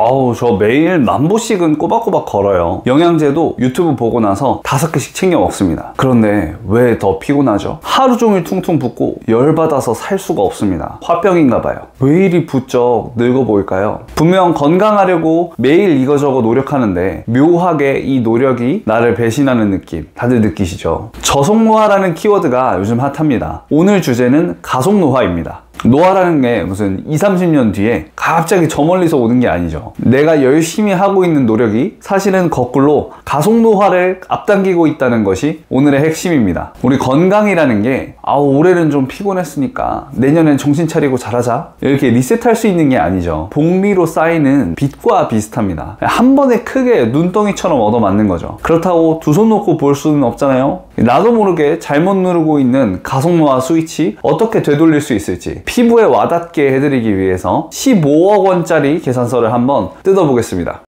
아우, 저 매일 1000보씩은 꼬박꼬박 걸어요. 영양제도 유튜브 보고 나서 5개씩 챙겨 먹습니다. 그런데 왜 더 피곤하죠? 하루 종일 퉁퉁 붓고 열받아서 살 수가 없습니다. 화병인가 봐요. 왜 이리 부쩍 늙어 보일까요? 분명 건강하려고 매일 이거저거 노력하는데 묘하게 이 노력이 나를 배신하는 느낌 다들 느끼시죠? 저속노화라는 키워드가 요즘 핫합니다. 오늘 주제는 가속노화입니다. 노화라는 게 무슨 20, 30년 뒤에 갑자기 저 멀리서 오는 게 아니죠. 내가 열심히 하고 있는 노력이 사실은 거꾸로 가속노화를 앞당기고 있다는 것이 오늘의 핵심입니다. 우리 건강이라는 게 올해는 좀 피곤했으니까 내년엔 정신 차리고 잘하자 이렇게 리셋할 수 있는 게 아니죠. 복리로 쌓이는 빚과 비슷합니다. 한 번에 크게 눈덩이처럼 얻어맞는 거죠. 그렇다고 두 손 놓고 볼 수는 없잖아요. 나도 모르게 잘못 누르고 있는 가속노화 스위치 어떻게 되돌릴 수 있을지 피부에 와닿게 해드리기 위해서 15억 원짜리 계산서를 한번 뜯어보겠습니다.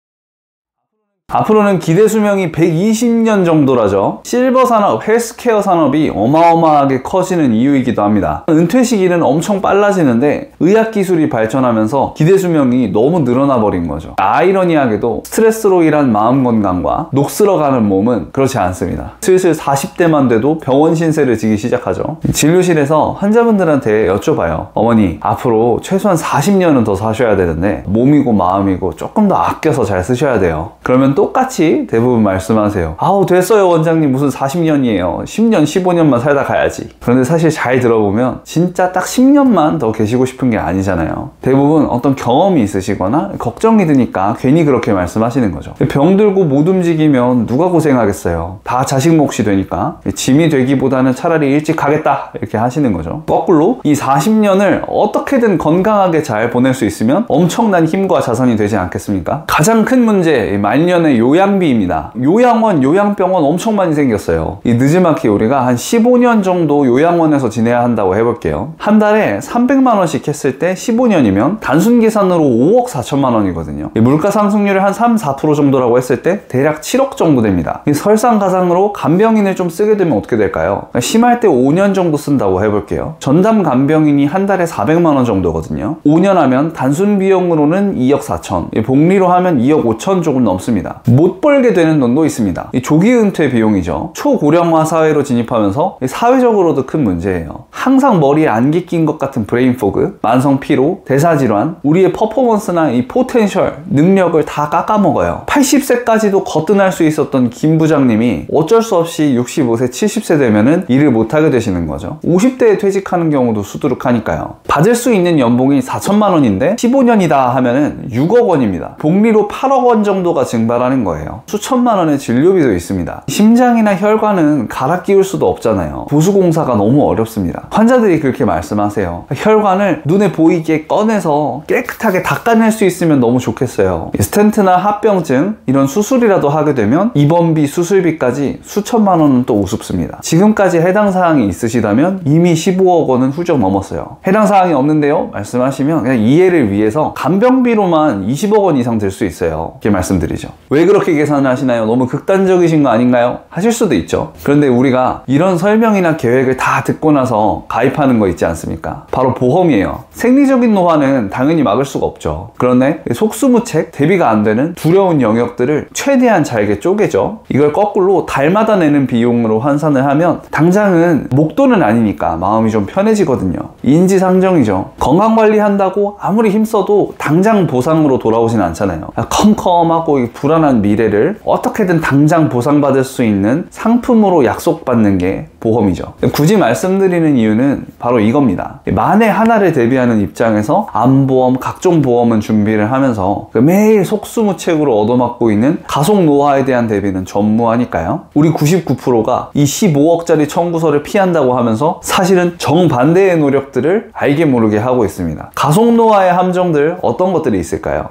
앞으로는 기대 수명이 120년 정도라죠. 실버 산업, 헬스케어 산업이 어마어마하게 커지는 이유이기도 합니다. 은퇴 시기는 엄청 빨라지는데 의학기술이 발전하면서 기대 수명이 너무 늘어나 버린 거죠. 아이러니하게도 스트레스로 인한 마음 건강과 녹슬어가는 몸은 그렇지 않습니다. 슬슬 40대만 돼도 병원 신세를 지기 시작하죠. 진료실에서 환자분들한테 여쭤봐요. 어머니, 앞으로 최소한 40년은 더 사셔야 되는데 몸이고 마음이고 조금 더 아껴서 잘 쓰셔야 돼요. 그러면 똑같이 대부분 말씀하세요. 됐어요 원장님, 무슨 40년이에요 10년 15년만 살다 가야지. 그런데 사실 잘 들어보면 진짜 딱 10년만 더 계시고 싶은 게 아니잖아요. 대부분 어떤 경험이 있으시거나 걱정이 드니까 괜히 그렇게 말씀하시는 거죠. 병들고 못 움직이면 누가 고생하겠어요. 다 자식 몫이 되니까 짐이 되기보다는 차라리 일찍 가겠다 이렇게 하시는 거죠. 거꾸로 이 40년을 어떻게든 건강하게 잘 보낼 수 있으면 엄청난 힘과 자산이 되지 않겠습니까? 가장 큰 문제, 말년의 요양비입니다. 요양원, 요양병원 엄청 많이 생겼어요. 이 느지막이 우리가 한 15년 정도 요양원에서 지내야 한다고 해볼게요. 한 달에 300만 원씩 했을 때 15년이면 단순 계산으로 5억 4천만 원이거든요. 물가 상승률을 한 3, 4% 정도라고 했을 때 대략 7억 정도 됩니다. 설상가상으로 간병인을 좀 쓰게 되면 어떻게 될까요? 심할 때 5년 정도 쓴다고 해볼게요. 전담 간병인이 한 달에 400만 원 정도거든요. 5년 하면 단순 비용으로는 2억 4천, 복리로 하면 2억 5천 조금 넘습니다. 못 벌게 되는 돈도 있습니다. 이 조기 은퇴 비용이죠. 초고령화 사회로 진입하면서 사회적으로도 큰 문제예요. 항상 머리에 안개 낀 것 같은 브레인 포그, 만성 피로, 대사 질환, 우리의 퍼포먼스나 이 포텐셜, 능력을 다 깎아먹어요. 80세까지도 거뜬할 수 있었던 김 부장님이 어쩔 수 없이 65세, 70세 되면은 일을 못하게 되시는 거죠. 50대에 퇴직하는 경우도 수두룩하니까요. 받을 수 있는 연봉이 4천만 원인데 15년이다 하면은 6억 원입니다. 복리로 8억 원 정도가 증발하는 거예요. 수천만 원의 진료비도 있습니다. 심장이나 혈관은 갈아 끼울 수도 없잖아요. 보수공사가 너무 어렵습니다. 환자들이 그렇게 말씀하세요. 혈관을 눈에 보이게 꺼내서 깨끗하게 닦아낼 수 있으면 너무 좋겠어요. 스텐트나 합병증 이런 수술이라도 하게 되면 입원비, 수술비까지 수천만 원은 또 우습습니다. 지금까지 해당 사항이 있으시다면 이미 15억 원은 훌쩍 넘었어요. 해당 사항이 없는데요? 말씀하시면 그냥 이해를 위해서 간병비로만 20억 원 이상 들 수 있어요. 이렇게 말씀드리죠. 왜 그렇게 계산을 하시나요? 너무 극단적이신 거 아닌가요? 하실 수도 있죠. 그런데 우리가 이런 설명이나 계획을 다 듣고 나서 가입하는 거 있지 않습니까? 바로 보험이에요. 생리적인 노화는 당연히 막을 수가 없죠. 그런데 속수무책, 대비가 안 되는 두려운 영역들을 최대한 잘게 쪼개죠. 이걸 거꾸로 달마다 내는 비용으로 환산을 하면 당장은 목돈은 아니니까 마음이 좀 편해지거든요. 인지상정이죠. 건강관리한다고 아무리 힘써도 당장 보상으로 돌아오진 않잖아요. 컴컴하고 불안한 미래를 어떻게든 당장 보상받을 수 있는 상품으로 약속받는 게 보험이죠. 굳이 말씀드리는 이유는 바로 이겁니다. 만에 하나를 대비하는 입장에서 암보험, 각종 보험은 준비를 하면서 매일 속수무책으로 얻어맞고 있는 가속노화에 대한 대비는 전무하니까요. 우리 99%가 이 15억짜리 청구서를 피한다고 하면서 사실은 정반대의 노력들을 알게 모르게 하고 있습니다. 가속노화의 함정들 어떤 것들이 있을까요?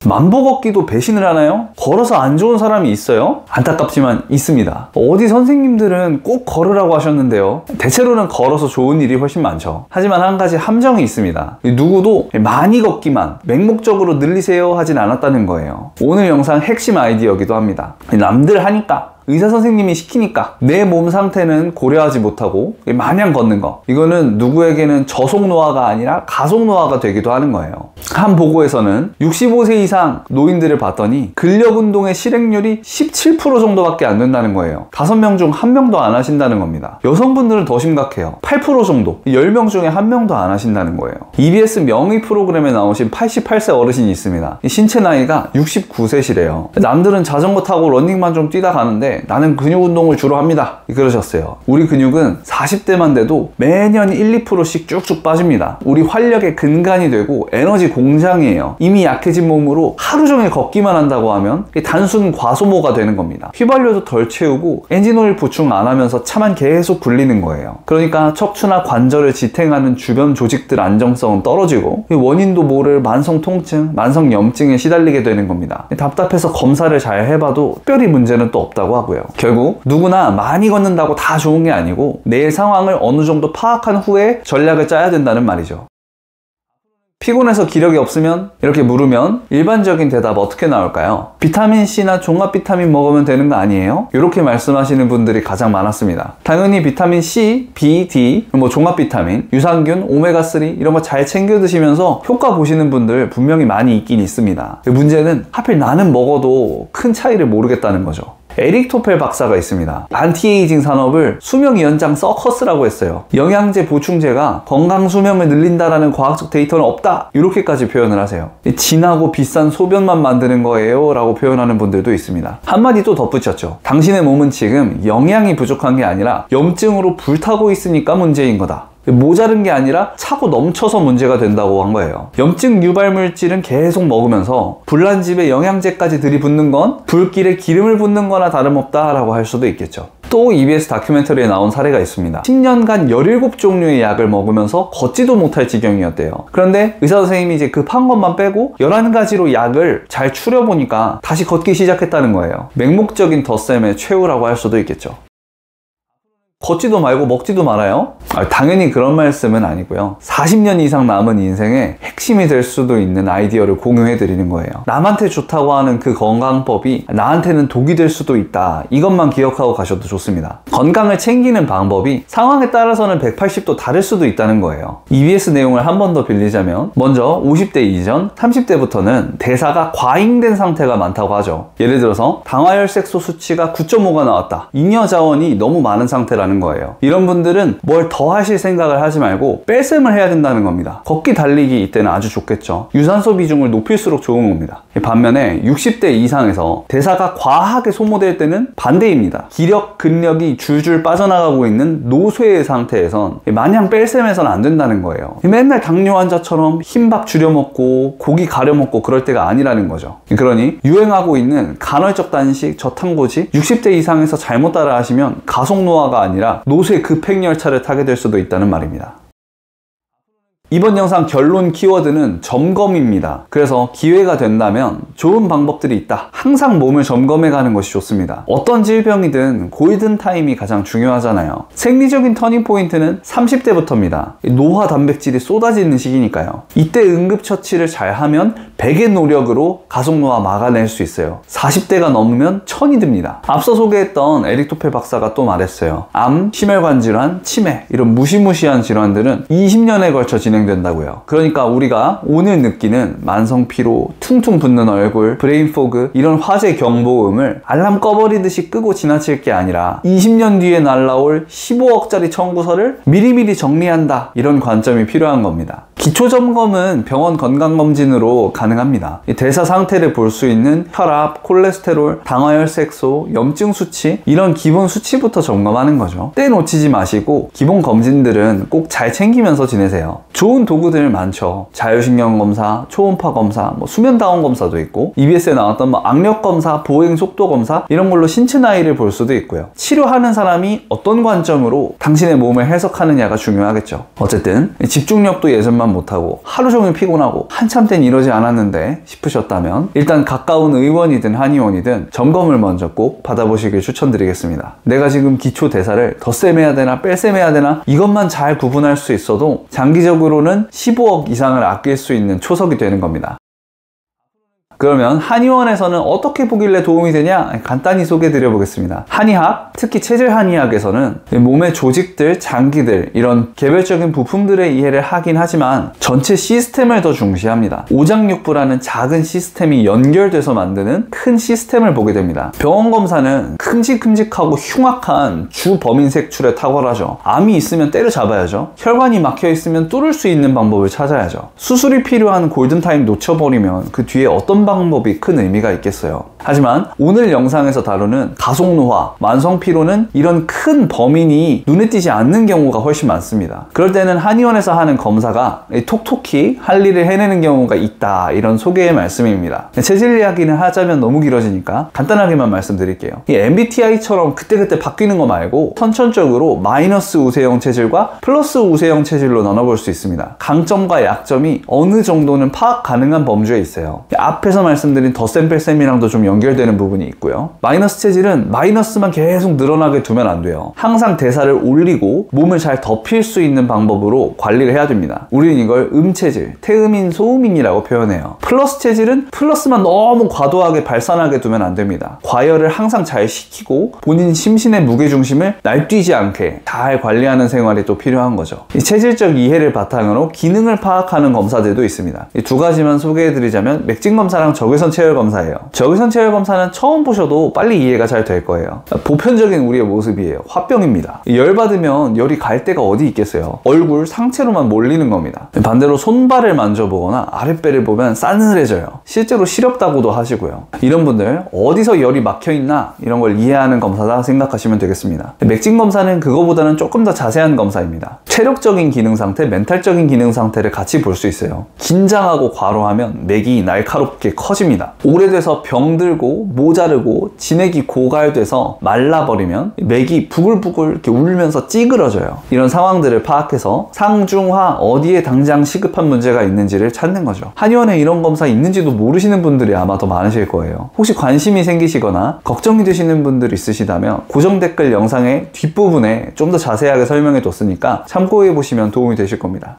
만보 걷기도 배신을 하나요? 걸어서 안 좋은 사람이 있어요? 안타깝지만 있습니다. 어디 선생님들은 꼭 걸으라고 하셨는데요. 대체로는 걸어서 좋은 일이 훨씬 많죠. 하지만 한 가지 함정이 있습니다. 누구도 많이 걷기만 맹목적으로 늘리세요 하진 않았다는 거예요. 오늘 영상 핵심 아이디어이기도 합니다. 남들 하니까 의사 선생님이 시키니까 내 몸 상태는 고려하지 못하고 마냥 걷는 거, 이거는 누구에게는 저속 노화가 아니라 가속 노화가 되기도 하는 거예요. 한 보고에서는 65세 이상 노인들을 봤더니 근력 운동의 실행률이 17% 정도밖에 안 된다는 거예요. 5명 중 1명도 안 하신다는 겁니다. 여성분들은 더 심각해요. 8% 정도, 10명 중에 1명도 안 하신다는 거예요. EBS 명의 프로그램에 나오신 88세 어르신이 있습니다. 신체 나이가 69세시래요. 남들은 자전거 타고 러닝만 좀 뛰다 가는데 나는 근육 운동을 주로 합니다, 그러셨어요. 우리 근육은 40대만 돼도 매년 1, 2%씩 쭉쭉 빠집니다. 우리 활력의 근간이 되고 에너지 공장이에요. 이미 약해진 몸으로 하루 종일 걷기만 한다고 하면 단순 과소모가 되는 겁니다. 휘발유도 덜 채우고 엔진오일 보충 안 하면서 차만 계속 굴리는 거예요. 그러니까 척추나 관절을 지탱하는 주변 조직들 안정성은 떨어지고 원인도 모를 만성 통증, 만성 염증에 시달리게 되는 겁니다. 답답해서 검사를 잘 해봐도 특별히 문제는 또 없다고 하고요. 결국 누구나 많이 걷는다고 다 좋은 게 아니고 내 상황을 어느 정도 파악한 후에 전략을 짜야 된다는 말이죠. 피곤해서 기력이 없으면? 이렇게 물으면 일반적인 대답 어떻게 나올까요? 비타민C나 종합 비타민 먹으면 되는 거 아니에요? 이렇게 말씀하시는 분들이 가장 많았습니다. 당연히 비타민C, B, D, 종합 비타민, 유산균, 오메가3 이런 거 잘 챙겨 드시면서 효과 보시는 분들 분명히 많이 있긴 있습니다. 문제는 하필 나는 먹어도 큰 차이를 모르겠다는 거죠. 에릭 토펠 박사가 있습니다. 안티에이징 산업을 수명 연장 서커스라고 했어요. 영양제, 보충제가 건강 수명을 늘린다라는 과학적 데이터는 없다, 이렇게까지 표현을 하세요. 진하고 비싼 소변만 만드는 거예요 라고 표현하는 분들도 있습니다. 한마디 또 덧붙였죠. 당신의 몸은 지금 영양이 부족한 게 아니라 염증으로 불타고 있으니까 문제인 거다. 모자른 게 아니라 차고 넘쳐서 문제가 된다고 한 거예요. 염증 유발 물질은 계속 먹으면서 불난 집에 영양제까지 들이붓는 건 불길에 기름을 붓는 거나 다름없다라고 할 수도 있겠죠. 또 EBS 다큐멘터리에 나온 사례가 있습니다. 10년간 17종류의 약을 먹으면서 걷지도 못할 지경이었대요. 그런데 의사 선생님이 이제 급한 것만 빼고 11가지로 약을 잘 추려보니까 다시 걷기 시작했다는 거예요. 맹목적인 덧셈의 최후라고 할 수도 있겠죠. 걷지도 말고 먹지도 말아요? 당연히 그런 말씀은 아니고요. 40년 이상 남은 인생의 핵심이 될 수도 있는 아이디어를 공유해 드리는 거예요. 남한테 좋다고 하는 그 건강법이 나한테는 독이 될 수도 있다, 이것만 기억하고 가셔도 좋습니다. 건강을 챙기는 방법이 상황에 따라서는 180도 다를 수도 있다는 거예요. EBS 내용을 한 번 더 빌리자면, 먼저 50대 이전, 30대부터는 대사가 과잉된 상태가 많다고 하죠. 예를 들어서 당화혈색소 수치가 9.5가 나왔다, 잉여 자원이 너무 많은 상태라는 거예요. 이런 분들은 뭘 더 하실 생각을 하지 말고 뺄셈을 해야 된다는 겁니다. 걷기, 달리기 이때는 아주 좋겠죠. 유산소 비중을 높일수록 좋은 겁니다. 반면에 60대 이상에서 대사가 과하게 소모될 때는 반대입니다. 기력, 근력이 줄줄 빠져나가고 있는 노쇠의 상태에선 마냥 뺄셈해서는 안 된다는 거예요. 맨날 당뇨 환자처럼 흰밥 줄여 먹고 고기 가려 먹고 그럴 때가 아니라는 거죠. 그러니 유행하고 있는 간헐적 단식, 저탄고지 60대 이상에서 잘못 따라 하시면 가속 노화가 아니라 노쇠 급행열차를 타게 될 수도 있다는 말입니다. 이번 영상 결론 키워드는 점검입니다. 그래서 기회가 된다면 좋은 방법들이 있다. 항상 몸을 점검해 가는 것이 좋습니다. 어떤 질병이든 골든타임이 가장 중요하잖아요. 생리적인 터닝포인트는 30대부터입니다. 노화 단백질이 쏟아지는 시기니까요. 이때 응급처치를 잘하면 100의 노력으로 가속노화 막아낼 수 있어요. 40대가 넘으면 천이 듭니다. 앞서 소개했던 에릭 토펠 박사가 또 말했어요. 암, 심혈관 질환, 치매 이런 무시무시한 질환들은 20년에 걸쳐 진행된다고요. 그러니까 우리가 오늘 느끼는 만성 피로, 퉁퉁 붓는 얼굴, 브레인 포그 이런 화재 경보음을 알람 꺼버리듯이 끄고 지나칠 게 아니라 20년 뒤에 날라올 15억짜리 청구서를 미리미리 정리한다, 이런 관점이 필요한 겁니다. 기초점검은 병원 건강검진으로 가능합니다. 대사 상태를 볼 수 있는 혈압, 콜레스테롤, 당화혈색소, 염증 수치 이런 기본 수치부터 점검하는 거죠. 때 놓치지 마시고 기본 검진들은 꼭 잘 챙기면서 지내세요. 좋은 도구들 많죠. 자율신경 검사, 초음파 검사, 수면 다운 검사도 있고 EBS에 나왔던 악력 검사, 보행 속도 검사 이런 걸로 신체 나이를 볼 수도 있고요. 치료하는 사람이 어떤 관점으로 당신의 몸을 해석하느냐가 중요하겠죠. 어쨌든 집중력도 예전만 못하고 하루 종일 피곤하고 한참 땐 이러지 않았는데 싶으셨다면 일단 가까운 의원이든 한의원이든 점검을 먼저 꼭 받아보시길 추천드리겠습니다. 내가 지금 기초 대사를 덧셈해야 되나 뺄셈해야 되나 이것만 잘 구분할 수 있어도 장기적으로는 15억 이상을 아낄 수 있는 초석이 되는 겁니다. 그러면 한의원에서는 어떻게 보길래 도움이 되냐? 간단히 소개해 드려 보겠습니다. 한의학, 특히 체질 한의학에서는 몸의 조직들, 장기들 이런 개별적인 부품들의 이해를 하긴 하지만 전체 시스템을 더 중시합니다. 오장육부라는 작은 시스템이 연결돼서 만드는 큰 시스템을 보게 됩니다. 병원 검사는 큼직큼직하고 흉악한 주범인 색출에 탁월하죠. 암이 있으면 때려잡아야죠. 혈관이 막혀 있으면 뚫을 수 있는 방법을 찾아야죠. 수술이 필요한 골든타임 놓쳐버리면 그 뒤에 어떤 방법이 큰 의미가 있겠어요. 하지만 오늘 영상에서 다루는 가속노화, 만성피로는 이런 큰 범인이 눈에 띄지 않는 경우가 훨씬 많습니다. 그럴 때는 한의원에서 하는 검사가 톡톡히 할 일을 해내는 경우가 있다, 이런 소개의 말씀입니다. 체질 이야기는 하자면 너무 길어지니까 간단하게만 말씀드릴게요. 이 MBTI처럼 그때그때 바뀌는 거 말고 선천적으로 마이너스 우세형 체질과 플러스 우세형 체질로 나눠볼 수 있습니다. 강점과 약점이 어느 정도는 파악 가능한 범주에 있어요. 앞에서 말씀드린 덧셈 뺄셈이랑도 좀 연결되는 부분이 있고요. 마이너스 체질은 마이너스만 계속 늘어나게 두면 안 돼요. 항상 대사를 올리고 몸을 잘 덮일 수 있는 방법으로 관리를 해야 됩니다. 우리는 이걸 음체질, 태음인, 소음인이라고 표현해요. 플러스 체질은 플러스만 너무 과도하게 발산하게 두면 안 됩니다. 과열을 항상 잘 시키고 본인 심신의 무게중심을 날뛰지 않게 잘 관리하는 생활이 또 필요한 거죠. 이 체질적 이해를 바탕으로 기능을 파악하는 검사들도 있습니다. 이 두 가지만 소개해드리자면 맥진 검사랑 적외선 체열 검사예요. 적외선 체열 검사는 처음 보셔도 빨리 이해가 잘 될 거예요. 보편적인 우리의 모습이에요. 화병입니다. 열받으면 열이 갈 데가 어디 있겠어요. 얼굴 상체로만 몰리는 겁니다. 반대로 손발을 만져보거나 아랫배를 보면 싸늘해져요. 실제로 시렵다고도 하시고요. 이런 분들 어디서 열이 막혀있나 이런 걸 이해하는 검사다 생각하시면 되겠습니다. 맥진 검사는 그거보다는 조금 더 자세한 검사입니다. 체력적인 기능 상태, 멘탈적인 기능 상태를 같이 볼 수 있어요. 긴장하고 과로하면 맥이 날카롭게 커집니다. 오래돼서 병들고 모자르고 진액이 고갈돼서 말라버리면 맥이 부글부글 이렇게 울면서 찌그러져요. 이런 상황들을 파악해서 상중하 어디에 당장 시급한 문제가 있는지를 찾는 거죠. 한의원에 이런 검사 있는지도 모르시는 분들이 아마 더 많으실 거예요. 혹시 관심이 생기시거나 걱정이 되시는 분들 있으시다면 고정 댓글 영상의 뒷부분에 좀 더 자세하게 설명해 뒀으니까 참고해 보시면 도움이 되실 겁니다.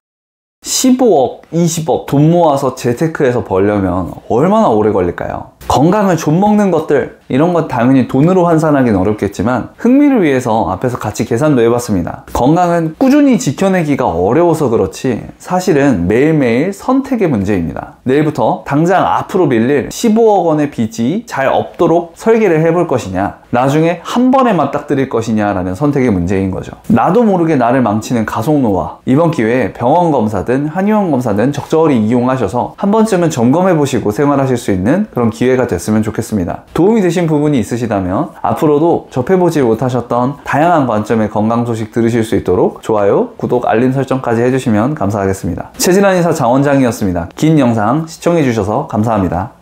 15억, 20억 돈 모아서 재테크해서 벌려면 얼마나 오래 걸릴까요? 건강을 좀먹는 것들, 이런 건 당연히 돈으로 환산하기는 어렵겠지만 흥미를 위해서 앞에서 같이 계산도 해봤습니다. 건강은 꾸준히 지켜내기가 어려워서 그렇지 사실은 매일매일 선택의 문제입니다. 내일부터 당장 앞으로 밀릴 15억 원의 빚이 잘 없도록 설계를 해볼 것이냐, 나중에 한 번에 맞닥뜨릴 것이냐라는 선택의 문제인 거죠. 나도 모르게 나를 망치는 가속노화, 이번 기회에 병원 검사든 한의원 검사든 적절히 이용하셔서 한 번쯤은 점검해보시고 생활하실 수 있는 그런 기회가 됐으면 좋겠습니다. 도움이 되신 부분이 있으시다면 앞으로도 접해보지 못하셨던 다양한 관점의 건강 소식 들으실 수 있도록 좋아요, 구독, 알림 설정까지 해주시면 감사하겠습니다. 체질한의사 장원장이었습니다. 긴 영상 시청해주셔서 감사합니다.